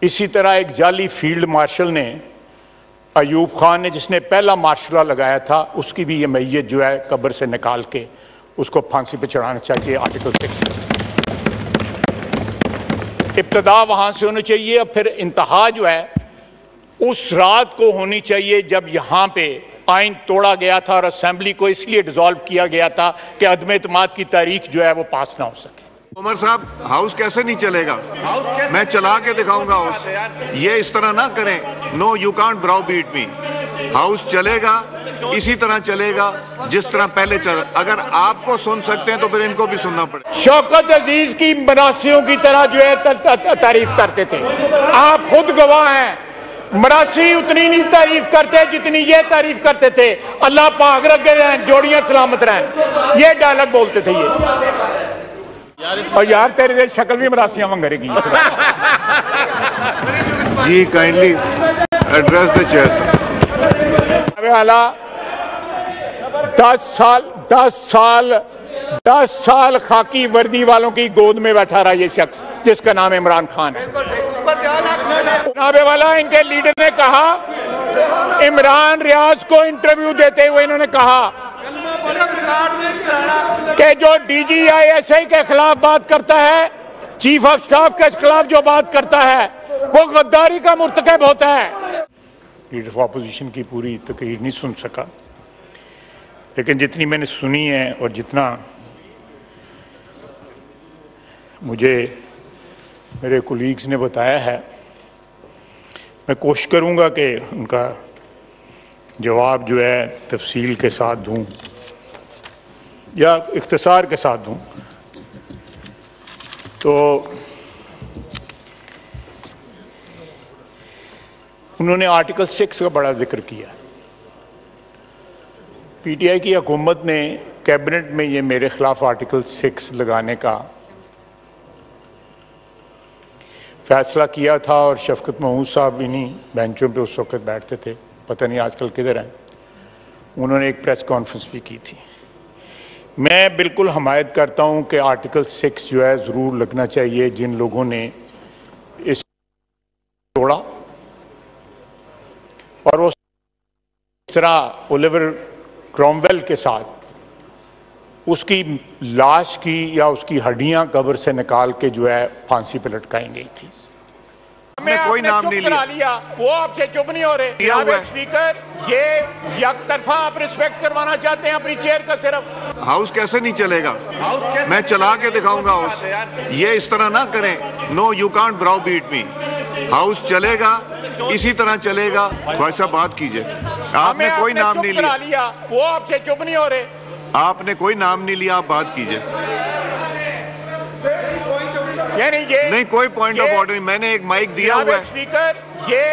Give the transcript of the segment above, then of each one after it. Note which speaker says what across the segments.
Speaker 1: इसी तरह एक जाली फील्ड मार्शल ने अयूब खान ने जिसने पहला मार्शला लगाया था उसकी भी ये मैयत जो है कब्र से निकाल के उसको फांसी पे चढ़ाना चाहिए। आर्टिकल 6 इब्तदा वहां से होनी चाहिए और फिर इंतहा जो है उस रात को होनी चाहिए जब यहाँ पे आइन तोड़ा गया था और असेंबली को इसलिए डिसॉल्व किया गया था कि अदम एतमाद की तारीख जो है वो पास ना हो सके।
Speaker 2: उमर साहब, हाउस कैसे नहीं चलेगा? मैं चला के दिखाऊंगा हाउस। ये इस तरह ना करें। No, you can't browbeat me. House चलेगा, इसी तरह चलेगा जिस तरह पहले चला। अगर आपको सुन सकते हैं तो फिर इनको भी सुनना पड़ेगा।
Speaker 1: शौकत अजीज की मरासियों की तरह जो है तारीफ करते थे, आप खुद गवाह हैं। मरासी उतनी नहीं तारीफ करते जितनी ये तारीफ करते थे। अल्लाह पाक रखे रहें, जोड़ियां सलामत रहें, ये डायलॉग बोलते थे ये। और यार तेरे शक्ल भी मरासियां मंगरेगी।
Speaker 2: जी काइंडली एड्रेस द चेयर।
Speaker 1: 10 साल खाकी वर्दी वालों की गोद में बैठा रहा ये शख्स जिसका नाम इमरान खान है। जनाबे वाला, इनके लीडर ने कहा, इमरान रियाज को इंटरव्यू देते हुए इन्होंने कहा कि जो DGISI के खिलाफ बात करता है, चीफ ऑफ स्टाफ के खिलाफ जो बात करता है, वो गद्दारी का मुर्तकब होता है। लीडर ऑफ अपोजिशन की पूरी तकरीर नहीं सुन सका, लेकिन जितनी मैंने सुनी है और जितना मुझे मेरे कोलीग्स ने बताया है, मैं कोशिश करूंगा कि उनका जवाब जो है तफसील के साथ दूं या इख्तिसार के साथ दूं। तो उन्होंने आर्टिकल 6 का बड़ा जिक्र किया। PTI की हुकूमत ने कैबिनेट में ये मेरे खिलाफ आर्टिकल 6 लगाने का फैसला किया था और शफकत महमूद साहब इन्हीं बेंचों पे उस वक्त बैठते थे, पता नहीं आजकल किधर हैं। उन्होंने एक प्रेस कॉन्फ्रेंस भी की थी। मैं बिल्कुल हमायत करता हूं कि आर्टिकल 6 जो है ज़रूर लगना चाहिए। जिन लोगों ने इस तोड़ा और वो इस तरह ओलिवर क्रॉमवेल के साथ उसकी लाश की या उसकी हड्डियां कब्र से निकाल के जो है फांसी पे लटकाई गई थी।
Speaker 2: मैं कोई नाम नहीं
Speaker 1: लिया, वो आपसे चुप नहीं हो रहे। स्पीकर, ये यकतरफा आप रिस्पेक्ट करवाना चाहते हैं अपनी चेयर का। सिर्फ
Speaker 2: हाउस कैसे नहीं चलेगा? मैं चला के दिखाऊंगा हाउस। ये इस तरह ना करें। No, you can't browbeat me. House चलेगा, इसी तरह चलेगा। वैसा बात कीजिए। आपने कोई नाम नहीं लिया,
Speaker 1: वो आपसे चुप नहीं हो रहे।
Speaker 2: आपने कोई नाम नहीं लिया, आप बात कीजिए। नहीं, कोई पॉइंट ऑफ ऑर्डर नहीं। मैंने एक माइक दिया हुआ है।
Speaker 1: स्पीकर, ये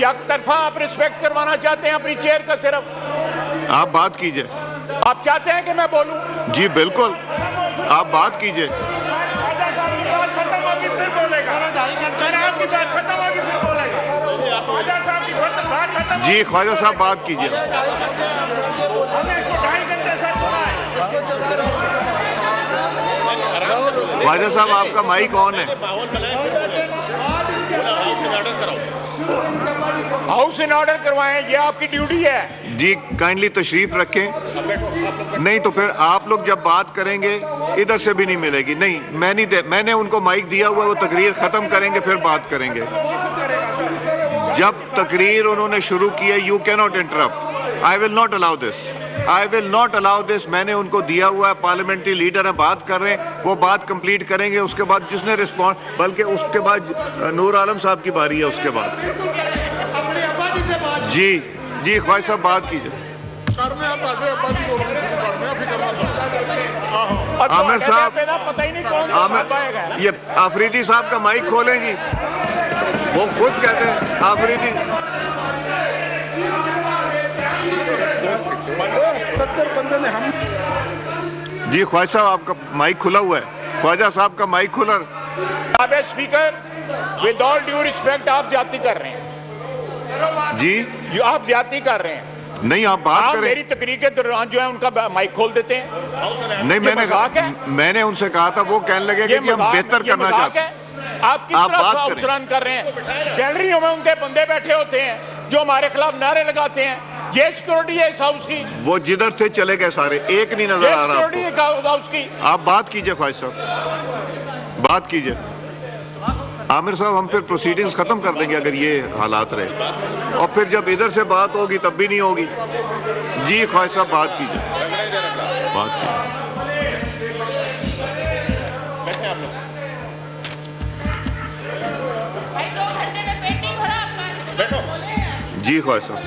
Speaker 1: यकतरफा आप रिस्पेक्ट करवाना चाहते हैं अपनी चेयर का। सिर्फ
Speaker 2: आप बात कीजिए।
Speaker 1: आप चाहते हैं कि मैं बोलूं?
Speaker 2: जी बिल्कुल, आप बात कीजिए। जी ख्वाजा साहब बात कीजिए। ख्वाजा साहब आपका माइक ऑन है।
Speaker 1: हाउस इन ऑर्डर करवाएं, ये आपकी ड्यूटी है।
Speaker 2: जी काइंडली तशरीफ रखें। नहीं तो फिर आप लोग जब बात करेंगे इधर से भी नहीं मिलेगी। नहीं, मैंने उनको माइक दिया हुआ, वो तकरीर खत्म करेंगे फिर बात करेंगे। जब तकरीर उन्होंने शुरू की है, you can not interrupt. I will not allow this. I will not allow this. मैंने उनको दिया हुआ है, पार्लियामेंट्री लीडर है, बात कर रहे हैं, वो बात कंप्लीट करेंगे। उसके बाद जिसने रिस्पॉन्ड, बल्कि उसके बाद नूर आलम साहब की बारी है। उसके बाद जी ख्वाजा साहब बात कीजिए। आमिर साहब, आमिर, ये आफरीदी साहब का माइक खोलेंगी? वो खुद कहते हैं आफरीदी।
Speaker 3: 70 बंदे ने हम।
Speaker 2: जी ख्वाजा साहब आपका माइक खुला हुआ है। ख्वाजा साहब का माइक खुला।
Speaker 1: Speaker, with all due respect, आप ज्यादती कर रहे हैं।
Speaker 2: जी
Speaker 1: आप ज्यादती कर रहे हैं।
Speaker 2: नहीं, आप बात करें।
Speaker 1: मेरी तकरीर के दौरान जो है उनका माइक खोल देते हैं।
Speaker 2: नहीं, मैंने उनसे कहा था, वो कहने लगे कि हम बेहतर करना चाहते हैं।
Speaker 1: आप किस तरह हाउस रन कर रहे हैं? गैलरियों में उनके बंदे बैठे होते हैं जो हमारे खिलाफ नारे लगाते हैं। ये सिक्योरिटी है इस हाउस की?
Speaker 2: वो जिधर थे चले गए सारे, एक नहीं नजर आ रहा
Speaker 1: सिक्योरिटी हाउस की।
Speaker 2: आप बात कीजिए ख्वाहिश साहब, बात कीजिए। आमिर साहब, हम फिर प्रोसीडिंग्स खत्म कर देंगे अगर ये हालात रहे, और फिर जब इधर से बात होगी तब भी नहीं होगी। जी ख्वाहिश साहब, बात कीजिए, बात कीजिए। जी ख्वाहिश साहब,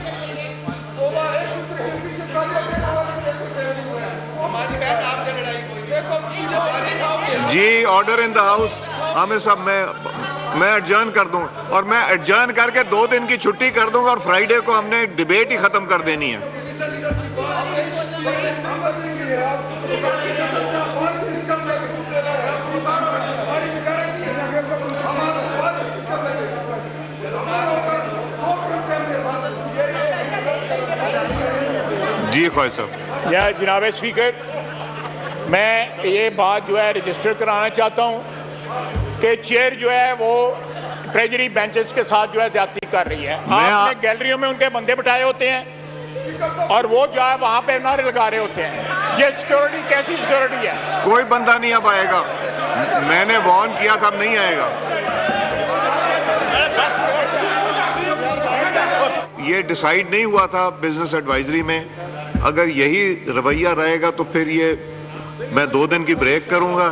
Speaker 2: जी order in the house. Amir साहब, मैं एडजर्न कर दूं, और मैं एडजर्न करके 2 दिन की छुट्टी कर दूंगा, और फ्राइडे को हमने डिबेट ही खत्म कर देनी है। जी ख्वाहिश साहब।
Speaker 1: या जनाब स्पीकर, मैं ये बात जो है रजिस्टर कराना चाहता हूँ कि चेयर जो है वो ट्रेजरी बेंचेस के साथ जो है ज्यादती कर रही है। आपने गैलरियों में उनके बंदे बिठाए होते हैं और वो जो है वहाँ पे नारे लगा रहे होते हैं। ये सिक्योरिटी कैसी सिक्योरिटी है?
Speaker 2: कोई बंदा नहीं अब आएगा, मैंने वार्न किया था, अब नहीं आएगा। ये डिसाइड नहीं हुआ था बिजनेस एडवाइजरी में। अगर यही रवैया रहेगा तो फिर ये मैं 2 दिन की ब्रेक करूंगा,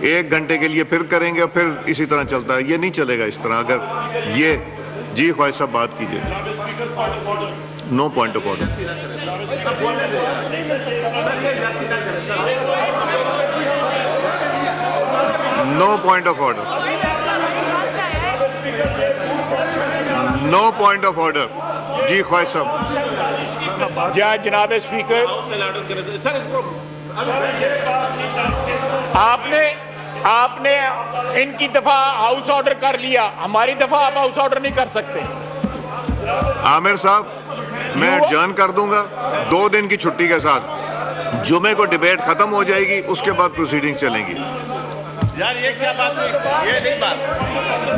Speaker 2: 1 घंटे के लिए फिर करेंगे, और फिर इसी तरह चलता है। ये नहीं चलेगा इस तरह। अगर ये जी ख्वाहिश साहब, बात कीजिए। No point of order. No point of order. No point of order. जी ख्वाहिश साहब।
Speaker 1: जय जनाब स्पीकर, आपने इनकी दफा हाउस ऑर्डर कर लिया, हमारी दफा आप हाउस ऑर्डर नहीं कर सकते।
Speaker 2: आमिर साहब, मैं एडजर्न कर दूंगा 2 दिन की छुट्टी के साथ। जुमे को डिबेट खत्म हो जाएगी, उसके बाद प्रोसीडिंग चलेंगी।
Speaker 3: यार ये क्या बात है? ये नहीं बात।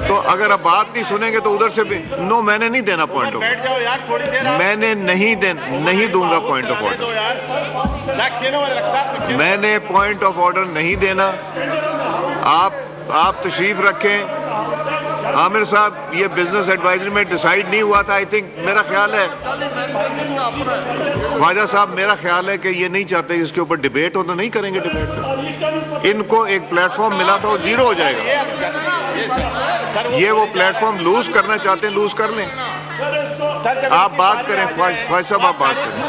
Speaker 2: तो अगर आप बात नहीं सुनेंगे तो उधर से भी नो, मैंने नहीं देना पॉइंट ऑफ।
Speaker 3: बैठ जाओ यार थोड़ी देर। मैंने
Speaker 2: नहीं दूंगा पॉइंट ऑफ ऑर्डर। मैंने पॉइंट ऑफ ऑर्डर नहीं देना। आप तशरीफ रखें। आमिर साहब, ये बिजनेस एडवाइजरी में डिसाइड नहीं हुआ था। आई थिंक, मेरा ख्याल है ख्वाजा साहब, मेरा ख्याल है कि ये नहीं चाहते इसके ऊपर डिबेट हो, तो नहीं करेंगे डिबेट। इनको एक प्लेटफॉर्म मिला था, वो जीरो हो जाएगा। ये वो प्लेटफॉर्म लूज करना चाहते हैं, लूज कर लें। आप बात करें ख्वाजा साहब, आप बात करें।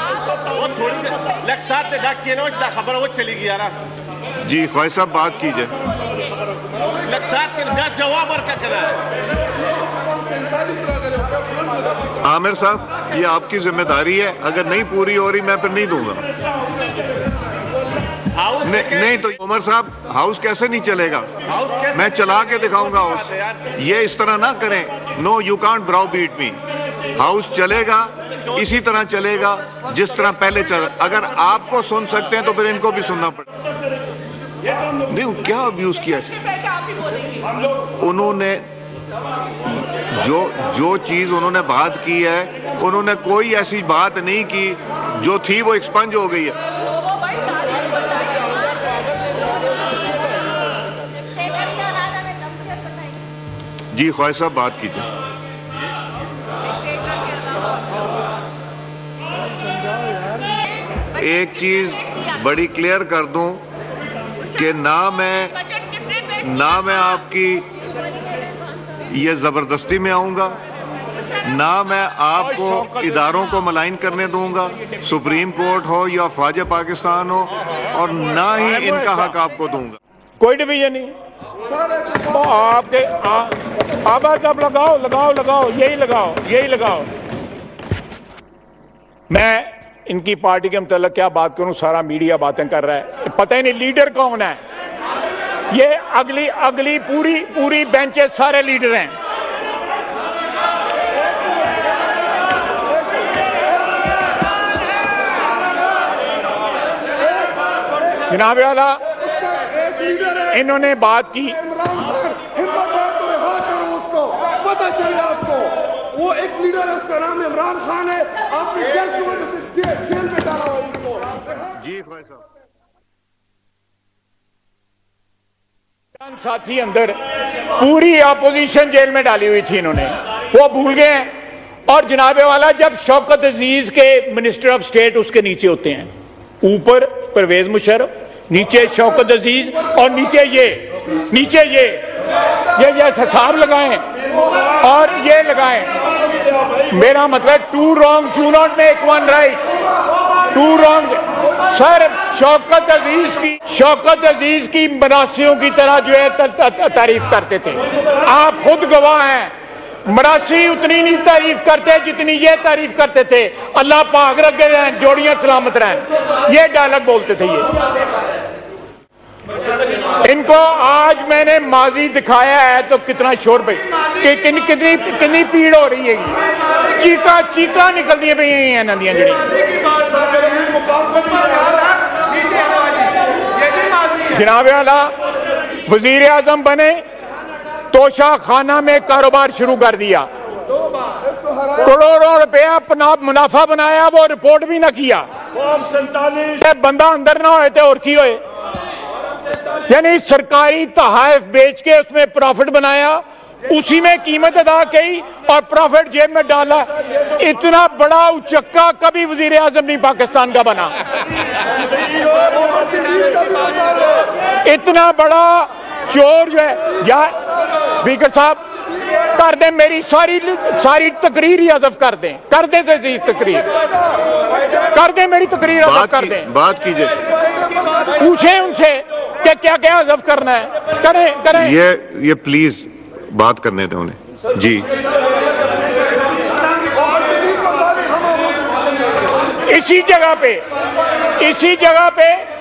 Speaker 2: जी ख्वाजा साहब, बात कीजिए। आमिर साहब, ये आपकी जिम्मेदारी है, अगर नहीं पूरी हो रही मैं फिर नहीं दूंगा। नहीं तो उमर साहब, हाउस कैसे नहीं चलेगा? मैं चला के दिखाऊंगा हाउस। ये इस तरह ना करें। No, you can't browbeat me. House चलेगा, इसी तरह चलेगा जिस तरह पहले चला। अगर आपको सुन सकते हैं तो फिर इनको भी सुनना पड़ेगा। नहीं, क्या अब्यूज किया उन्होंने? जो चीज उन्होंने बात की है, उन्होंने कोई ऐसी बात नहीं की जो थी वो एक्सपंज हो गई है। जी ख्वाजा साहब, बात कीजिए। एक चीज बड़ी क्लियर कर दूं कि ना मैं आपकी ये जबरदस्ती में आऊंगा, ना मैं आपको इदारों को मलाइन करने दूंगा, सुप्रीम कोर्ट हो या फौज पाकिस्तान हो, और ना ही इनका हक आपको दूंगा।
Speaker 1: कोई डिवीजन नहीं। आपके आवाज आप लगाओ, यही लगाओ। मैं इनकी पार्टी के मतलब क्या बात करूं, सारा मीडिया बातें कर रहा है, पता ही नहीं लीडर कौन है। ये अगली पूरी बेंचेस सारे लीडर हैं। जनाब वाला, इन्होंने बात की।
Speaker 4: पता चले आपको? वो एक लीडर है, उसका नाम इमरान खान है। आपने जेल की वजह से जेल में डाला हुआ उनको।
Speaker 2: जी फैज साहब,
Speaker 1: साथी अंदर पूरी अपोजिशन जेल में डाली हुई थी, इन्होंने वो भूल गए हैं। और जनाबे वाला, जब शौकत अजीज के मिनिस्टर ऑफ स्टेट उसके नीचे होते हैं, ऊपर परवेज मुशर्रफ, नीचे शौकत अजीज और नीचे ये हिसाब लगाएं और ये लगाएं। मेरा मतलब two wrongs do not make one right. Two wrongs sir, Shaukat Aziz की मरासियों की तरह जो है तारीफ करते थे। आप खुद गवाह हैं, मरासी उतनी नहीं तारीफ करते जितनी ये तारीफ करते थे। अल्लाह पाक रखे रहें, जोड़ियां सलामत रहें, ये डायलॉग बोलते थे ये। इनको आज मैंने माजी दिखाया है तो कितना शोर पे कि कितनी पीड़ हो रही है। चीका निकलती पई हैं नदियां जड़ी। जनाब आला वजीर आजम बने, तोशा खाना में कारोबार शुरू कर दिया, करोड़ों रुपया मुनाफा बनाया, वो रिपोर्ट भी ना किया। बंदा अंदर ना होए थे और की होए, यानी सरकारी तहाइफ बेच के उसमें प्रॉफिट बनाया, उसी में कीमत अदा की और प्रॉफिट जेब में डाला। इतना बड़ा उचक्का कभी वजीर आजम नहीं पाकिस्तान का बना। इतना बड़ा चोर जो है। या स्पीकर साहब कर दें, मेरी सारी तकरीर ही हज़फ कर दें, से तकरीर कर दें, मेरी तकरीर हज़फ कर दें।
Speaker 2: बात कीजिए,
Speaker 1: पूछें उनसे कि क्या क्या हज़फ करना है, करें।
Speaker 2: ये प्लीज बात करने दें उन्हें। जी,
Speaker 1: इसी जगह पे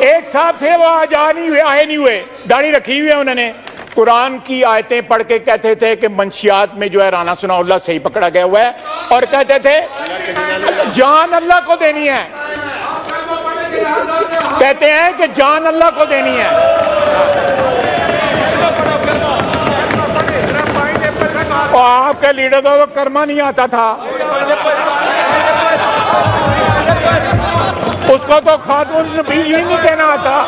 Speaker 1: एक साहब थे, वो आज आए नहीं हुए, दाढ़ी रखी हुई है उन्होंने। कुरान की आयतें पढ़ के कहते थे कि मंशियात में जो है राना सनाउल्लाह सही पकड़ा गया हुआ है, और कहते थे जान अल्लाह को देनी है। कहते हैं कि जान अल्लाह को देनी है। और आपके लीडर को तो कर्मा नहीं आता था, उसको तो खातून नबी ही नहीं कहना आता।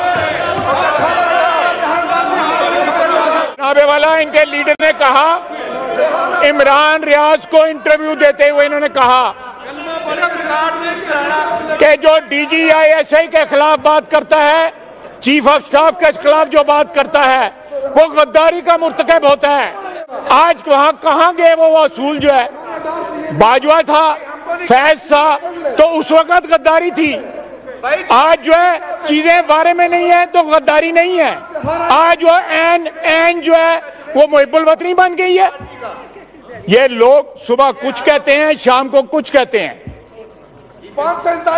Speaker 1: जनाबे वाला, इनके लीडर ने कहा, इमरान रियाज को इंटरव्यू देते हुए इन्होंने कहा कि जो DGI के खिलाफ बात करता है, चीफ ऑफ स्टाफ के खिलाफ जो बात करता है, वो गद्दारी का मुर्तकब होता है। आज वहां कहां गए वो असूल जो है? बाजवा था, फैज था, तो उस वक्त गद्दारी थी। आज जो है चीजें बारे में नहीं है तो गद्दारी नहीं है। आज वो एन जो है वो मुहिब्बुल वतनी बन गई है। ये लोग सुबह कुछ कहते हैं, शाम को कुछ कहते हैं।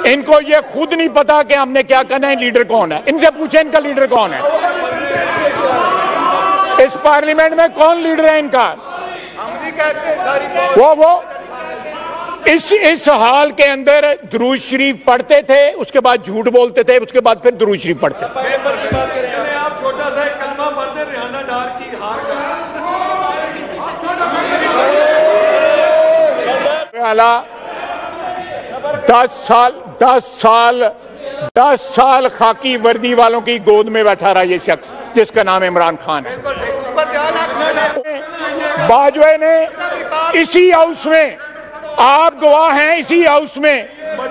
Speaker 1: इनको ये खुद नहीं पता कि हमने क्या करना है, लीडर कौन है। इनसे पूछे इनका लीडर कौन है, इस पार्लियामेंट में कौन लीडर है इनका। वो इस हाल के अंदर दुरूद शरीफ पढ़ते थे, उसके बाद झूठ बोलते थे, उसके बाद फिर दुरूद शरीफ पढ़ते थे।
Speaker 4: आप छोटा सा कलमा पढ़ते, रिहाना डार की हार का 10 साल खाकी वर्दी वालों की गोद में बैठा रहा ये शख्स जिसका नाम इमरान खान है। बाजवा ने इसी हाउस में, आप गवाह हैं, इसी हाउस में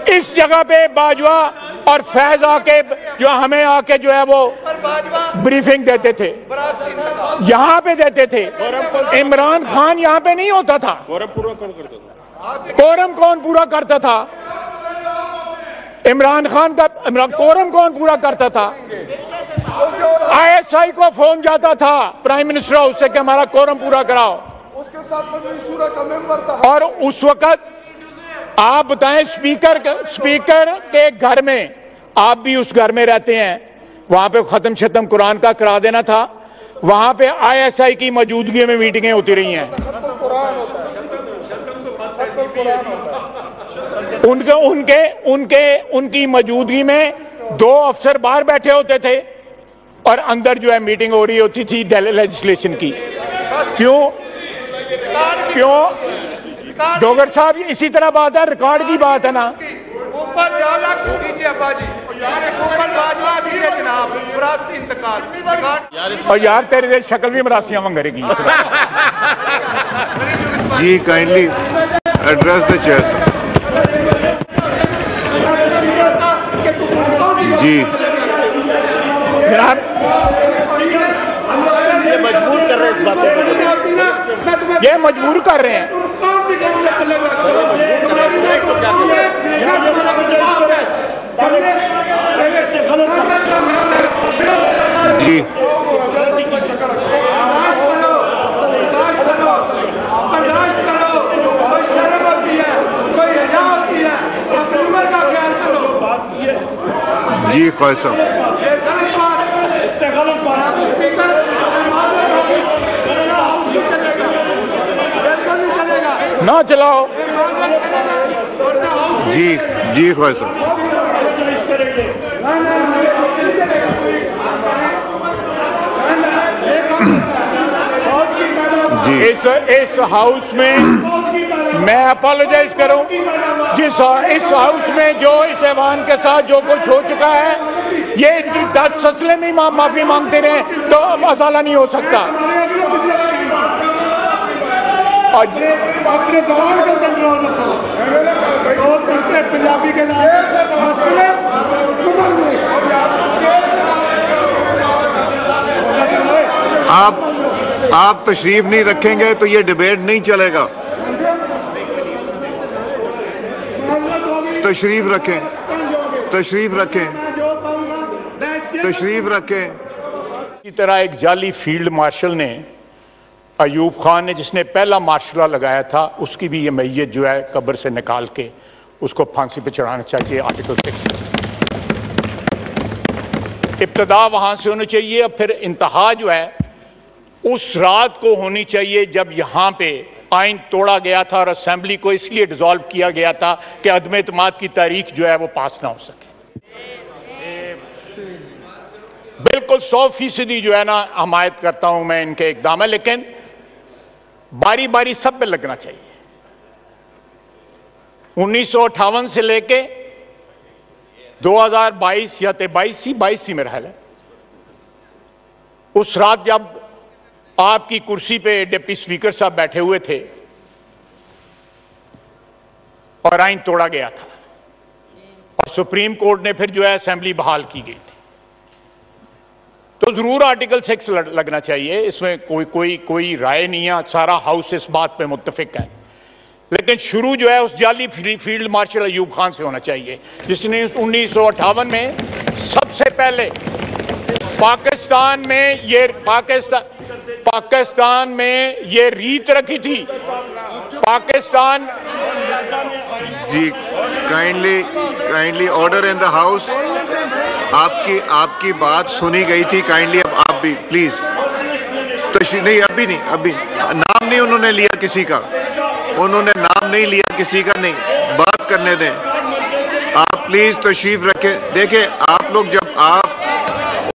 Speaker 4: इस जगह पे बाजवा और फैज आके जो हमें आके जो है वो ब्रीफिंग देते थे, यहाँ पे देते थे। इमरान खान यहाँ पे नहीं होता था। कोरम कौन पूरा करता था? इमरान खान का कोरम कौन पूरा करता था? ISI को फोन जाता था प्राइम मिनिस्टर हाउस से कि हमारा कोरम पूरा कराओ। उसके साथ शूरा का मेंबर था। और उस वक्त आप बताएं, स्पीकर के घर में, आप भी उस घर में रहते हैं, वहां पे खत्म शतम कुरान का करा देना था। वहां पे ISI की मौजूदगी में मीटिंगें होती रही हैं। उनकी मौजूदगी में 2 अफसर बाहर बैठे होते थे और अंदर जो है मीटिंग हो रही होती थी लेजिस्लेशन की। क्यों? क्यों डोगर साहब, इसी तरह बात है, रिकॉर्ड की बात है ना।
Speaker 5: ऊपर जाला कीजिए अब्बा जी, ऊपर बाजवा दीजिए जनाब, विरासती इंतकाल।
Speaker 4: और यार तेरे शक्ल भी मरासियां मंगरेगी।
Speaker 2: जी काइंडली एड्रेस द चेयर। जी
Speaker 4: जनाब,
Speaker 3: ये मजबूर कर रहे हैं इस बात को,
Speaker 4: ये मजबूर कर रहे हैं।
Speaker 2: जी जी ख्वाहिश साहब।
Speaker 4: ना चलाओ।
Speaker 2: जी जी ख्वाहिश साहब। जी
Speaker 4: इस हाउस में मैं अपोलोजाइज करूं, इस हाउस में जो इस ऐवान के साथ जो कुछ हो चुका है, ये 10 ससले में माफी मांगते रहे तो मसाला नहीं हो सकता।
Speaker 5: अपने जबान का कंट्रोल रखो, पंजाबी के
Speaker 2: आप तशरीफ नहीं रखेंगे तो ये डिबेट नहीं चलेगा। तशरीफ रखें, तशरीफ रखें, तशरीफ रखें।
Speaker 4: इसी तरह एक जाली फील्ड मार्शल ने, अयूब खान ने, जिसने पहला मार्शल लगाया था, उसकी भी ये मैयत जो है कब्र से निकाल के उसको फांसी पे चढ़ाना चाहिए आर्टिकल 6 में। इब्तदा वहां से होनी चाहिए और फिर इंतहा जो है उस रात को होनी चाहिए जब यहाँ पे आइन तोड़ा गया था और असेंबली को इसलिए डिसॉल्व किया गया था कि अदम एतमाद की तारीख जो है वो पास ना हो सके। बिल्कुल 100% जो है ना हमायत करता हूं मैं इनके इकदाम है, लेकिन बारी बारी सब पे लगना चाहिए। 1958 से लेके 2022 या 22 ही मेरा ख्याल है, उस रात जब आपकी कुर्सी पे डिप्टी स्पीकर साहब बैठे हुए थे और आइन तोड़ा गया था और सुप्रीम कोर्ट ने फिर जो है असेंबली बहाल की गई थी, तो जरूर आर्टिकल 6 लगना चाहिए। इसमें कोई राय नहीं है, सारा हाउस इस बात पे मुत्तफिक है। लेकिन शुरू जो है उस जाली फील्ड मार्शल अयूब खान से होना चाहिए, जिसने 1958 में सबसे पहले पाकिस्तान में ये रीत रखी थी। पाकिस्तान
Speaker 2: जी kindly order in the house. आपकी बात सुनी गई थी, काइंडली अब आप भी प्लीज। नहीं अभी नाम नहीं उन्होंने लिया किसी का, उन्होंने नाम नहीं लिया किसी का, नहीं बात करने दें। आप प्लीज तशरीफ रखें। देखिए आप लोग जब आप